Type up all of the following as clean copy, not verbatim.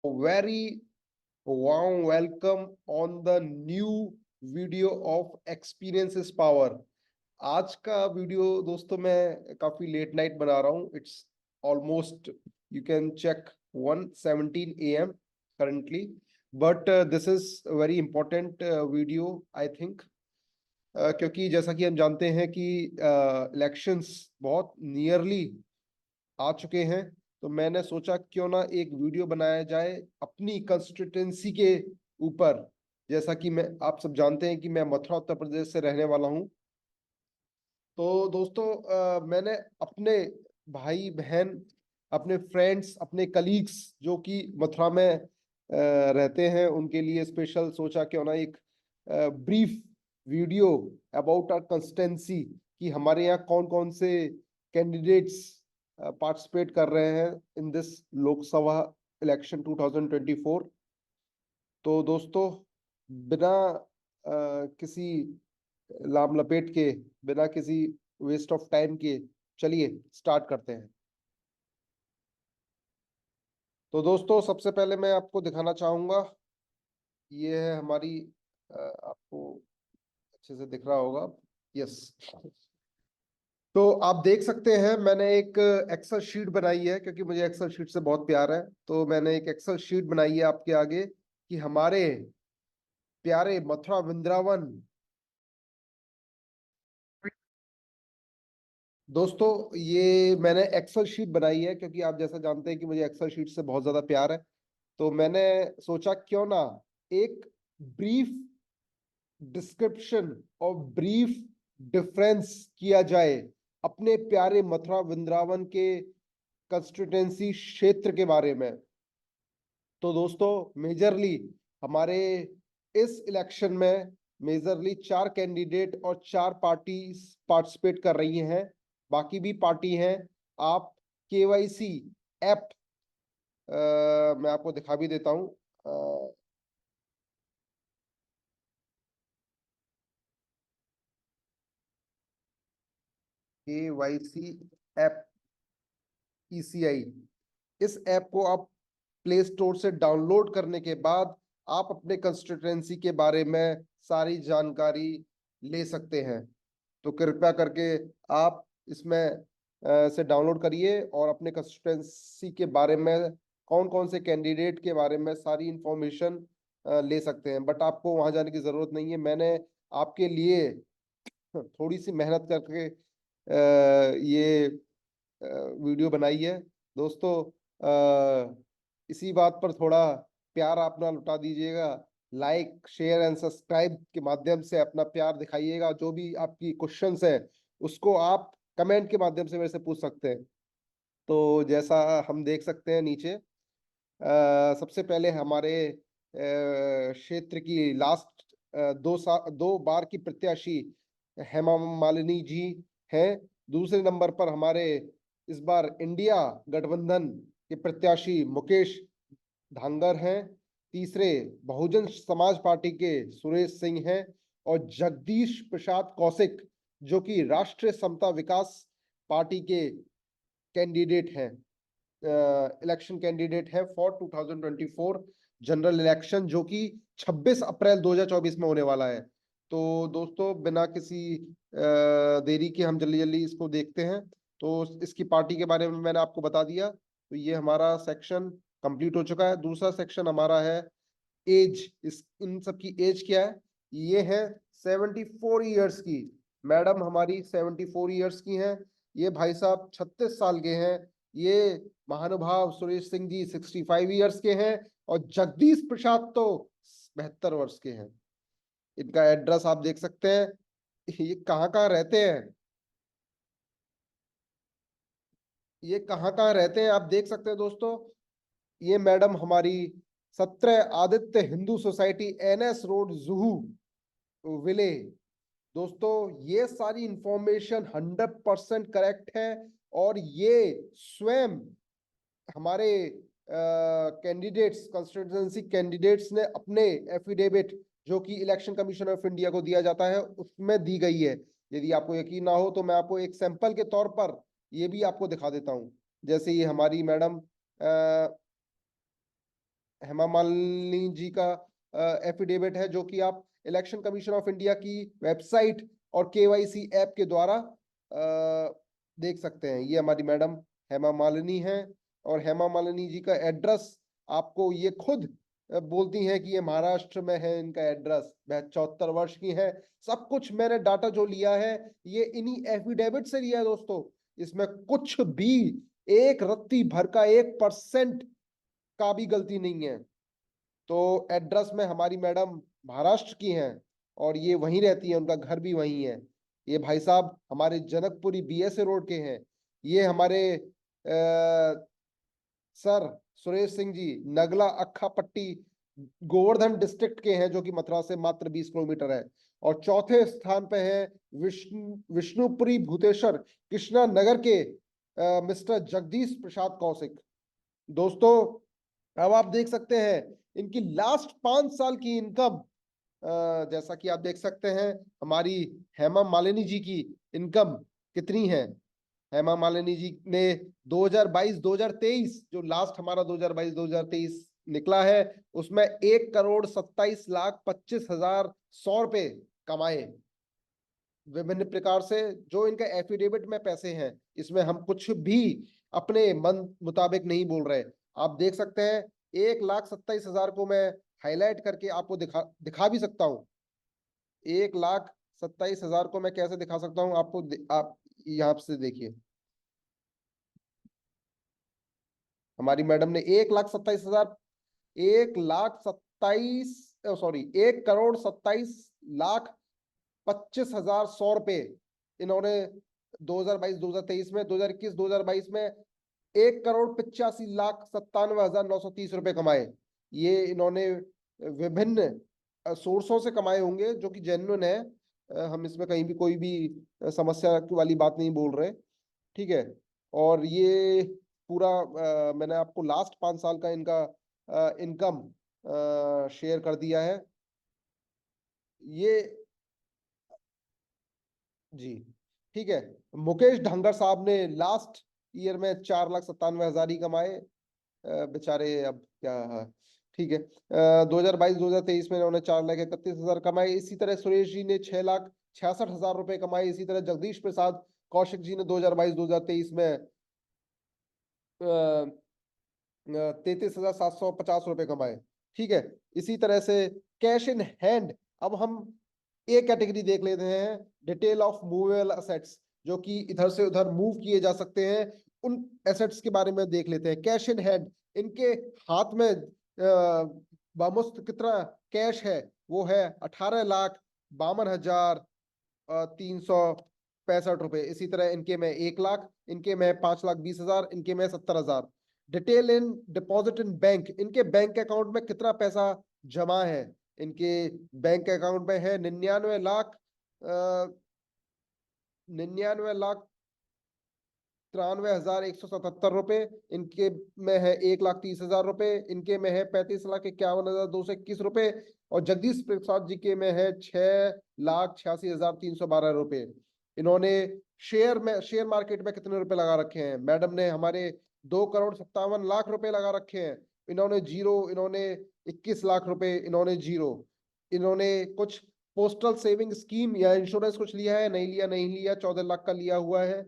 Very warm welcome on the new video of Experience is Power। आज का video दोस्तों मैं काफी लेट नाइट बना रहा हूँ। It's almost you can check 1:17 AM currently, but this is very important video I think, क्योंकि जैसा कि हम जानते हैं कि इलेक्शंस बहुत नियरली आ चुके हैं। तो मैंने सोचा क्यों ना एक वीडियो बनाया जाए अपनी कंस्टिट्यूएंसी के ऊपर। जैसा कि मैं आप सब जानते हैं कि मैं मथुरा उत्तर प्रदेश से रहने वाला हूं। तो दोस्तों मैंने अपने भाई बहन, अपने फ्रेंड्स, अपने कलीग्स जो कि मथुरा में रहते हैं उनके लिए स्पेशल सोचा क्यों ना एक brief video about our constituency कि हमारे यहाँ कौन कौन से कैंडिडेट्स पार्टिसिपेट कर रहे हैं इन दिस लोकसभा इलेक्शन 2024। तो दोस्तों बिना किसी लाम लपेट के, बिना किसी वेस्ट ऑफ टाइम के चलिए स्टार्ट करते हैं। तो दोस्तों सबसे पहले मैं आपको दिखाना चाहूंगा, ये है हमारी आपको अच्छे से दिख रहा होगा, यस। तो आप देख सकते हैं मैंने एक एक्सेल शीट बनाई है, क्योंकि मुझे एक्सेल शीट से बहुत प्यार है। तो मैंने एक एक्सेल शीट बनाई है आपके आगे कि हमारे प्यारे मथुरा वृंदावन दोस्तों, ये मैंने एक्सेल शीट बनाई है क्योंकि आप जैसा जानते हैं कि मुझे एक्सेल शीट से बहुत ज्यादा प्यार है। तो मैंने सोचा क्यों ना एक ब्रीफ डिस्क्रिप्शन और ब्रीफ डिफरेंस किया जाए अपने प्यारे मथुरा वृंदावन के कंस्टिट्यूएंसी क्षेत्र के बारे में। तो दोस्तों मेजरली हमारे इस इलेक्शन में मेजरली 4 कैंडिडेट और 4 पार्टी पार्टिसिपेट कर रही हैं। बाकी भी पार्टी हैं। आप केवाईसी ऐप मैं आपको दिखा भी देता हूं। केवाईसी ऐप ईसीआई, इस ऐप को आप प्ले स्टोर से डाउनलोड करने के बाद आप अपने कंस्टिट्यूएंसी के बारे में सारी जानकारी ले सकते हैं। तो कृपया करके आप इसमें से डाउनलोड करिए और अपने कंस्टिट्यूएंसी के बारे में, कौन कौन से कैंडिडेट के बारे में सारी इंफॉर्मेशन ले सकते हैं। बट आपको वहां जाने की जरूरत नहीं है। मैंने आपके लिए थोड़ी सी मेहनत करके ये वीडियो बनाई है। दोस्तों इसी बात पर थोड़ा प्यार अपना लुटा दीजिएगा। लाइक शेयर एंड सब्सक्राइब के माध्यम से अपना प्यार दिखाइएगा। जो भी आपकी क्वेश्चंस है उसको आप कमेंट के माध्यम से मेरे से पूछ सकते हैं। तो जैसा हम देख सकते हैं नीचे, सबसे पहले हमारे क्षेत्र की लास्ट 2 बार की प्रत्याशी हेमा मालिनी जी हैं। दूसरे नंबर पर हमारे इस बार इंडिया गठबंधन के प्रत्याशी मुकेश धांगर हैं। तीसरे बहुजन समाज पार्टी के सुरेश सिंह हैं। और जगदीश प्रसाद कौशिक जो कि राष्ट्रीय समता विकास पार्टी के कैंडिडेट हैं, इलेक्शन कैंडिडेट है फॉर 2024 जनरल इलेक्शन, जो कि 26 अप्रैल 2024 में होने वाला है। तो दोस्तों बिना किसी देरी के हम जल्दी जल्दी इसको देखते हैं। तो इसकी पार्टी के बारे में मैंने आपको बता दिया। तो ये हमारा सेक्शन कंप्लीट हो चुका है। दूसरा सेक्शन हमारा है एज। इन सब की एज क्या है? ये है 74 ईयर्स की। मैडम हमारी 74 ईयर्स की हैं। ये भाई साहब 36 साल के हैं। ये महानुभाव सुरेश सिंह जी 65 ईयर्स के हैं। और जगदीश प्रसाद तो 72 वर्ष के हैं। इनका एड्रेस आप देख सकते हैं। ये कहाँ कहाँ रहते हैं, ये कहाँ कहाँ रहते हैं आप देख सकते हैं दोस्तों। ये मैडम हमारी 17 Aditya Hindu society, NS road, Juhu Vile. दोस्तों ये सारी इंफॉर्मेशन 100% करेक्ट है। और ये स्वयं हमारे कैंडिडेट्स, कंस्टिट्यूएंसी कैंडिडेट्स ने अपने एफिडेविट जो कि इलेक्शन कमीशन ऑफ इंडिया को दिया जाता है उसमें दी गई है। यदि आपको यकीन ना हो तो मैं आपको एक सैंपल के तौर पर ये भी आपको दिखा देता हूं। जैसे ये हमारी मैडम हेमा मालिनी जी का एफिडेविट है, जो कि आप इलेक्शन कमीशन ऑफ इंडिया की वेबसाइट और केवाईसी ऐप के द्वारा देख सकते हैं। ये हमारी मैडम हेमा मालिनी है, और हेमा मालिनी जी का एड्रेस आपको ये खुद बोलती हैं कि ये महाराष्ट्र में है इनका एड्रेस। वह 74 वर्ष की है। सब कुछ मैंने डाटा जो लिया है ये इन्हीं एफिडेविट से लिया है दोस्तों। इसमें कुछ भी एक रत्ती भर का 1% का भी गलती नहीं है। तो एड्रेस में हमारी मैडम महाराष्ट्र की हैं और ये वहीं रहती है, उनका घर भी वहीं है। ये भाई साहब हमारे जनकपुरी बीएसए रोड के हैं। ये हमारे सर सुरेश सिंह जी नगला अक्खा पट्टी गोवर्धन डिस्ट्रिक्ट के हैं, जो कि मथुरा से मात्र 20 किलोमीटर है। और चौथे स्थान पे है विष्णुपुरी भूतेश्वर कृष्णा नगर के मिस्टर जगदीश प्रसाद कौशिक। दोस्तों अब आप देख सकते हैं इनकी लास्ट 5 साल की इनकम, जैसा कि आप देख सकते हैं हमारी हेमा मालिनी जी की इनकम कितनी है। हेमा मालिनी जी ने 2022-2023 जो लास्ट हमारा 2022-2023 निकला है, उसमें 1,27,25,100 रुपए कमाए विभिन्न प्रकार से। जो इनका एफिडेविट में पैसे हैं, इसमें हम कुछ भी अपने मन मुताबिक नहीं बोल रहे। आप देख सकते हैं 1,27,000 को मैं हाईलाइट करके आपको दिखा भी सकता हूँ। 1,27,000 को मैं कैसे दिखा सकता हूँ आपको, आप यहाँ से देखिए। हमारी मैडम ने 1,27,000, 1,27,25,100 रुपए इन्होंने 2022-2023 में, 2021-2022 में 1,85,97,930 रुपए कमाए। ये इन्होंने विभिन्न सोर्सों से कमाए होंगे, जो कि जेन्युइन है। हम इसमें कहीं भी कोई भी समस्या वाली बात नहीं बोल रहे, ठीक है। और ये पूरा मैंने आपको लास्ट 5 साल का इनका इनकम शेयर कर दिया है। ये जी ठीक है। मुकेश ढंगर साहब ने लास्ट ईयर में 4,97,000 ही कमाए, बेचारे अब क्या। ठीक है, 2022-2023 में उन्होंने 4,31,000 कमाए। इसी तरह सुरेश जी ने 6,66,000 रुपए कमाए। इसी तरह जगदीश प्रसाद कौशिक जी ने 2022-2023 में 33,750 रुपए कमाए। ठीक है, इसी तरह से कैश इन हैंड। अब हम एक कैटेगरी देख लेते हैं, डिटेल ऑफ मूवेबल असेट्स, जो कि इधर से उधर मूव किए जा सकते हैं। उन एसेट्स के बारे में देख लेते हैं। कैश इन हैंड, इनके हाथ में बामुस्त कितना कैश है, वो है 18,52,365 रुपए। इसी तरह इनके में 1,00,000, इनके में 5,20,000, इनके में 70,000। Detail in deposit in bank, इनके बैंक अकाउंट में कितना पैसा जमा है। इनके बैंक अकाउंट में है 99,93,177 रुपए। इनके में है 1,30,000 रुपए। इनके में है 35,51,221 रुपए। और जगदीश प्रसाद जी के में है 6,86,312 रुपए। इन्होंने शेयर मार्केट में कितने रुपए लगा रखे हैं। मैडम ने हमारे 2,57,00,000 रुपए लगा रखे हैं। इन्होंने जीरो, इन्होंने 21 लाख रुपए, इन्होंने जीरो। इन्होंने कुछ पोस्टल सेविंग स्कीम या इंश्योरेंस कुछ लिया है, नहीं लिया, नहीं लिया, 14 लाख का लिया हुआ है।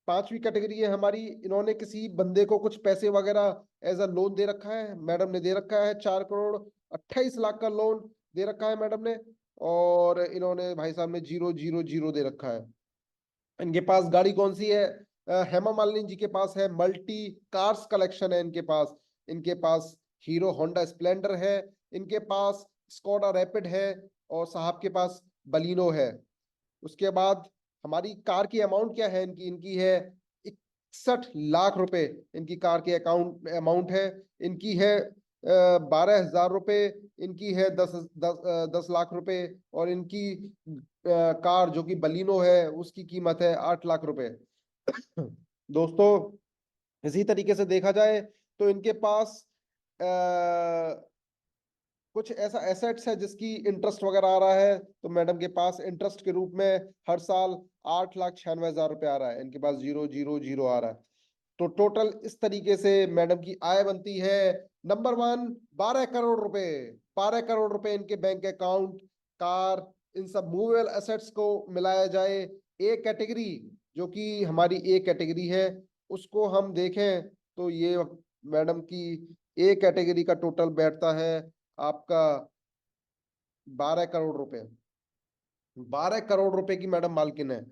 5वीं कैटेगरी है हमारी, इन्होंने किसी बंदे को कुछ पैसे वगैरह एज अ लोन दे रखा है। मैडम ने दे रखा है 4,28,00,000 का लोन दे रखा है मैडम ने। और इन्होंने भाई साहब ने 0,0,0 दे रखा है। इनके पास गाड़ी कौन सी है, हेमा मालिनी जी के पास है मल्टी कार्स कलेक्शन है इनके पास। इनके पास हीरो होंडा स्प्लेंडर है, इनके पास स्कोडा रैपिड है, और साहब के पास बलिनो है। उसके बाद हमारी कार की अमाउंट क्या है, इनकी इनकी है 61 लाख रुपए। इनकी कार की अकाउंट अमाउंट है। इनकी है 12,000 रुपए। इनकी है 10 लाख रुपए। और इनकी कार जो कि बलिनो है, उसकी कीमत है 8 लाख रुपए। दोस्तों इसी तरीके से देखा जाए तो इनके पास कुछ ऐसा एसेट्स है जिसकी इंटरेस्ट वगैरह आ रहा है। तो मैडम के पास इंटरेस्ट के रूप में हर साल 8,96,000 रुपए आ रहा है। इनके पास 0,0,0 आ रहा है। तो टोटल इस तरीके से मैडम की आय बनती है नंबर 1, 12 करोड़ रुपए। 12 करोड़ रुपए इनके बैंक अकाउंट, कार, इन सब मूवेबल एसेट्स को मिलाया जाए, ए कैटेगरी, जो कि हमारी ए कैटेगरी है, उसको हम देखें तो ये मैडम की ए कैटेगरी का टोटल बैठता है आपका 12 करोड़ रुपए। 12 करोड़ रुपए की मैडम मालकिन है।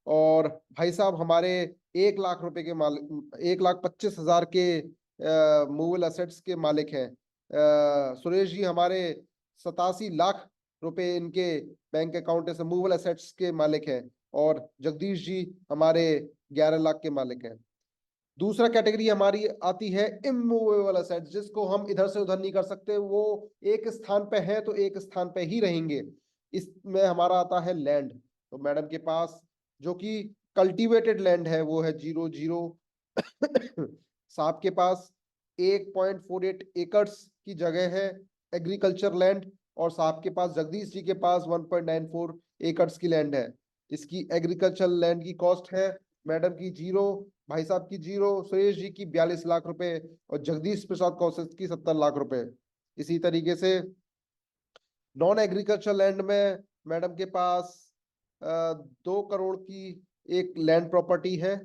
और भाई साहब हमारे 1 लाख रुपए के मालिक, 1,25,000 के मूवेबल एसेट्स के मालिक हैं। सुरेश जी हमारे 87 लाख रुपए इनके बैंक अकाउंट से मूवेबल एसेट्स के मालिक हैं। और जगदीश जी हमारे 11 लाख के मालिक हैं। दूसरा कैटेगरी हमारी आती है इमूवेबल एसेट्स, जिसको हम इधर से उधर नहीं कर सकते, वो एक स्थान पे है तो एक स्थान पे ही रहेंगे। इसमें हमारा आता है लैंड। तो मैडम के पास जो कि कल्टीवेटेड लैंड है वो है 0 0। साहब के पास 1.48 एकर्स की जगह है एग्रीकल्चर लैंड। और साहब के पास, जगदीश जी के पास 1.94 एकर्स की लैंड है। इसकी एग्रीकल्चर लैंड की कॉस्ट है मैडम की 0, भाई साहब की 0, सुरेश जी की 42 लाख रुपए और जगदीश प्रसाद कौशिक की 70 लाख रुपए। इसी तरीके से नॉन एग्रीकल्चर लैंड में मैडम के पास 2 करोड़ की एक लैंड प्रॉपर्टी है।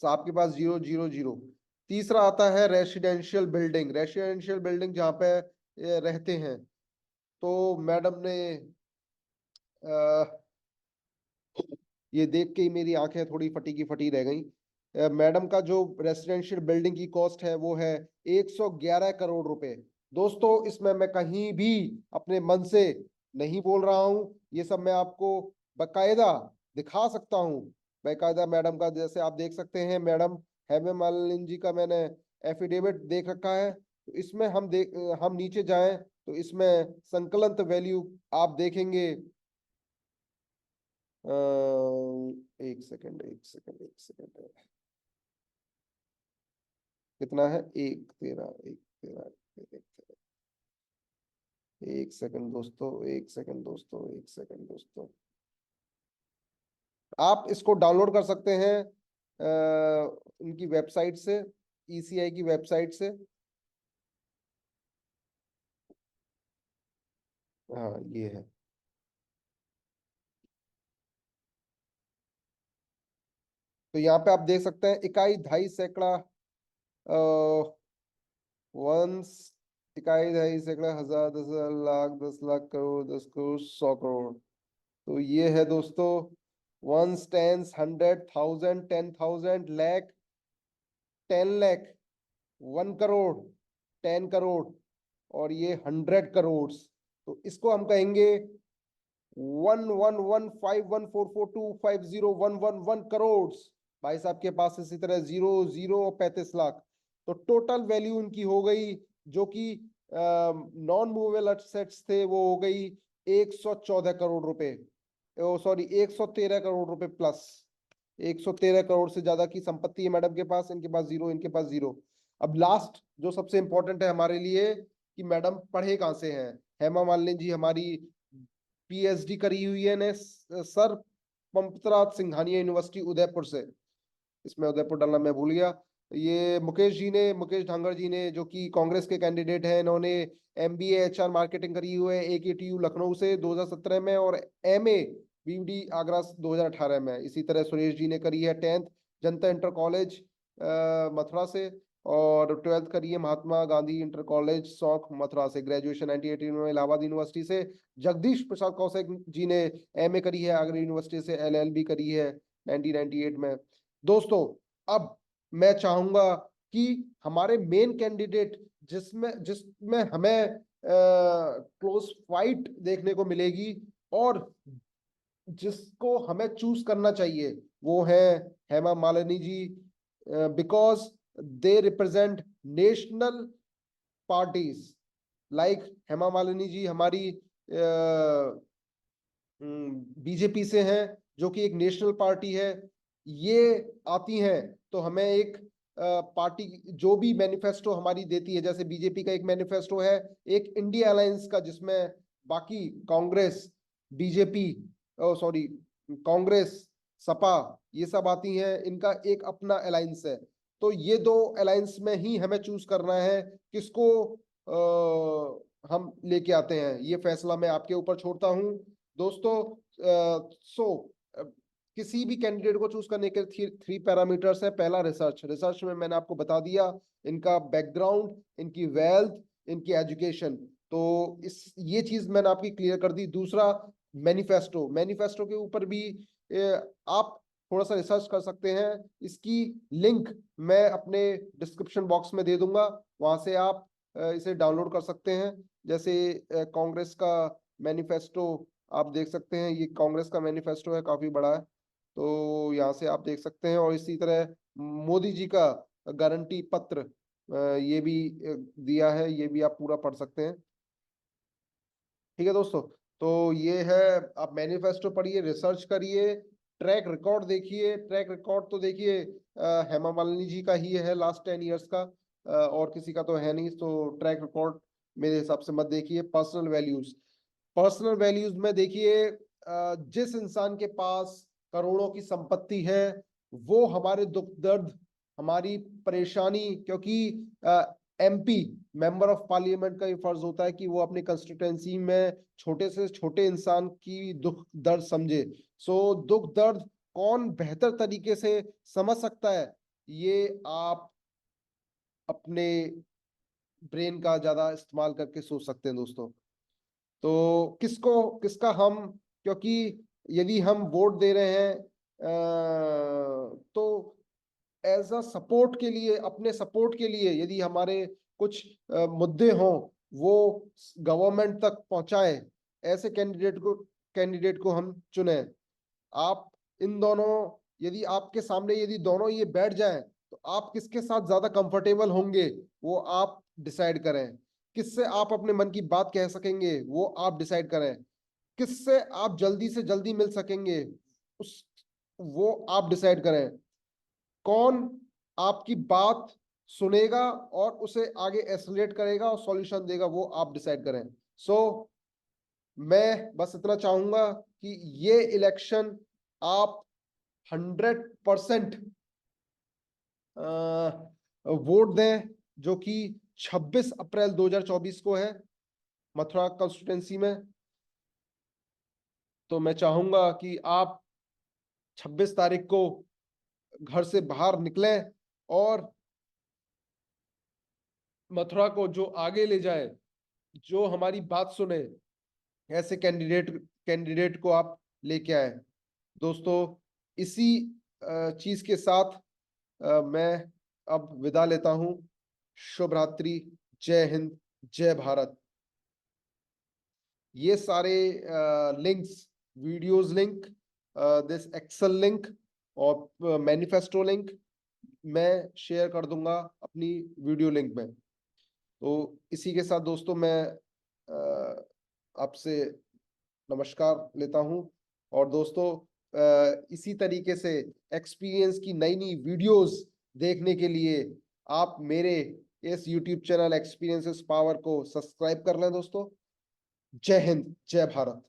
साहब के पास 0 0 0। तीसरा आता है रेसिडेंशियल बिल्डिंग। रेसिडेंशियल बिल्डिंग जहाँ पे रहते हैं, तो मैडम ने ये देख के ही मेरी आंखें थोड़ी फटी की फटी रह गई। मैडम का जो रेसिडेंशियल बिल्डिंग की कॉस्ट है वो है 111 करोड़ रुपए। दोस्तों इसमें मैं कहीं भी अपने मन से नहीं बोल रहा हूँ, ये सब मैं आपको बकायदा दिखा सकता हूँ। बकायदा मैडम का, जैसे आप देख सकते हैं, मैडम हेमा मालिनी जी का मैंने एफिडेविट देख रखा है। तो इसमें हम नीचे जाएं तो इसमें संकलित वैल्यू आप देखेंगे। एक सेकंड, एक सेकंड, एक सेकंड, कितना है? 1 13, 1 13, 1 13। एक सेकंड दोस्तों, एक सेकंड दोस्तों, एक सेकंड दोस्तों। आप इसको डाउनलोड कर सकते हैं उनकी वेबसाइट से, ईसीआई की वेबसाइट से। हाँ ये है। तो यहाँ पे आप देख सकते हैं, इकाई, ढाई, सैकड़ा, वंस, इकाई, ढाई, सैकड़ा, हजार, 10,000, लाख, 10 लाख, करोड़, 10 करोड़, 100 करोड़। तो ये है दोस्तों, वंस, टेंस, 100, 1000, 10,000, लाख, 10 लाख, 1 करोड़, 10 करोड़, और ये 100 करोड़। तो इसको हम कहेंगे 1115144250111 भाई साहब के पास इसी तरह 0 0 और 35 लाख। तो टोटल वैल्यू इनकी हो गई, जो कि नॉन मूवेबल एसेट्स थे, वो हो गई 114 करोड़ रुपए। सॉरी, 113 करोड़ रुपए प्लस। 113 करोड़ से ज्यादा की संपत्ति है मैडम के पास, इनके पास 0, इनके पास 0। अब लास्ट जो सबसे इंपॉर्टेंट है हमारे लिए, कि मैडम पढ़े कहाँ से हैं। हेमा मालिनी जी हमारी पीएचडी करी हुई है ने सर पंपतराज सिंघानिया यूनिवर्सिटी उदयपुर से। इसमें उदयपुर डालना मैं भूल गया। ये मुकेश ढांगर जी ने, जो कि कांग्रेस के कैंडिडेट हैं, इन्होंने एमबीए एचआर मार्केटिंग करी हुई है एकेटीयू लखनऊ से 2017 में, और एमए बीडी आगरा 2018 में। इसी तरह सुरेश जी ने करी है 10th जनता इंटर कॉलेज मथुरा से, और 12th करी है महात्मा गांधी इंटर कॉलेज सौख मथुरा से। ग्रेजुएशन 1918 में इलाहाबाद यूनिवर्सिटी से। जगदीश प्रसाद कौशिक जी ने एमए करी है आगरा यूनिवर्सिटी से, एलएलबी करी है 1998 में। दोस्तों अब मैं चाहूंगा कि हमारे मेन कैंडिडेट, जिसमें हमें क्लोज फाइट देखने को मिलेगी, और जिसको हमें चूज करना चाहिए, वो है Hema Malini ji. Because they represent national parties. Like Hema Malini ji हमारी बीजेपी से हैं, जो कि एक नेशनल पार्टी है। ये आती हैं तो हमें एक पार्टी जो भी मैनिफेस्टो हमारी देती है, जैसे बीजेपी का एक मैनिफेस्टो है, एक इंडिया अलायंस का, जिसमें बाकी कांग्रेस, बीजेपी, सॉरी, कांग्रेस, सपा, ये सब आती हैं, इनका एक अपना अलायंस है। तो ये दो अलायंस में ही हमें चूज करना है किसको हम लेके आते हैं। ये फैसला मैं आपके ऊपर छोड़ता हूं दोस्तों। किसी भी कैंडिडेट को चूज करने के थ्री पैरामीटर्स है। पहला रिसर्च, रिसर्च में मैंने आपको बता दिया इनका बैकग्राउंड, इनकी वेल्थ, इनकी एजुकेशन, तो इस ये चीज मैंने आपकी क्लियर कर दी। दूसरा मैनिफेस्टो, मैनिफेस्टो के ऊपर भी आप थोड़ा सा रिसर्च कर सकते हैं। इसकी लिंक मैं अपने डिस्क्रिप्शन बॉक्स में दे दूंगा, वहां से आप इसे डाउनलोड कर सकते हैं। जैसे कांग्रेस का मैनिफेस्टो आप देख सकते हैं, ये कांग्रेस का मैनिफेस्टो है, काफी बड़ा है, तो यहाँ से आप देख सकते हैं। और इसी तरह मोदी जी का गारंटी पत्र ये भी दिया है, ये भी आप पूरा पढ़ सकते हैं। ठीक है दोस्तों, तो ये है, आप मैनिफेस्टो पढ़िए, रिसर्च करिए, ट्रैक रिकॉर्ड देखिए। ट्रैक रिकॉर्ड तो देखिए हेमा मालिनी जी का ही है लास्ट 10 ईयर्स का, और किसी का तो है नहीं, तो ट्रैक रिकॉर्ड मेरे हिसाब से मत देखिए। पर्सनल वैल्यूज, पर्सनल वैल्यूज में देखिए जिस इंसान के पास करोड़ों की संपत्ति है वो हमारे दुख दर्द, हमारी परेशानी, क्योंकि एमपी मेंबर ऑफ पार्लियामेंट का ये फर्ज होता है कि वो अपनी कंस्टिट्यूएंसी में छोटे से छोटे इंसान की दुख दर्द समझे। सो दुख दर्द कौन बेहतर तरीके से समझ सकता है, ये आप अपने ब्रेन का ज्यादा इस्तेमाल करके सोच सकते हैं दोस्तों। तो किसको किसका हम, क्योंकि यदि हम वोट दे रहे हैं तो एज अ सपोर्ट के लिए, अपने सपोर्ट के लिए, यदि हमारे कुछ मुद्दे हों वो गवर्नमेंट तक पहुंचाए, ऐसे कैंडिडेट को हम चुने। आप इन दोनों, यदि आपके सामने यदि दोनों ये बैठ जाएं तो आप किसके साथ ज्यादा कंफर्टेबल होंगे वो आप डिसाइड करें। किससे आप अपने मन की बात कह सकेंगे वो आप डिसाइड करें। किससे आप जल्दी से जल्दी मिल सकेंगे उस वो आप डिसाइड करें। कौन आपकी बात सुनेगा और उसे आगे एस्केलेट करेगा और सॉल्यूशन देगा वो आप डिसाइड करें। सो मैं बस इतना चाहूंगा कि ये इलेक्शन आप 100% वोट दें, जो कि 26 अप्रैल 2024 को है मथुरा कॉन्स्टिट्यूंसी में। तो मैं चाहूंगा कि आप 26 तारीख को घर से बाहर निकलें और मथुरा को जो आगे ले जाए, जो हमारी बात सुने, ऐसे कैंडिडेट को आप लेके आए दोस्तों। इसी चीज के साथ मैं अब विदा लेता हूं। शुभ रात्रि, जय हिंद, जय भारत। ये सारे links, videos link, this excel link और मैनिफेस्टो लिंक मैं शेयर कर दूंगा अपनी वीडियो लिंक में। तो इसी के साथ दोस्तों मैं आपसे नमस्कार लेता हूं। और दोस्तों इसी तरीके से एक्सपीरियंस की नई नई वीडियोस देखने के लिए आप मेरे इस YouTube चैनल एक्सपीरियंसेस पावर को सब्सक्राइब कर लें दोस्तों। जय हिंद, जय भारत।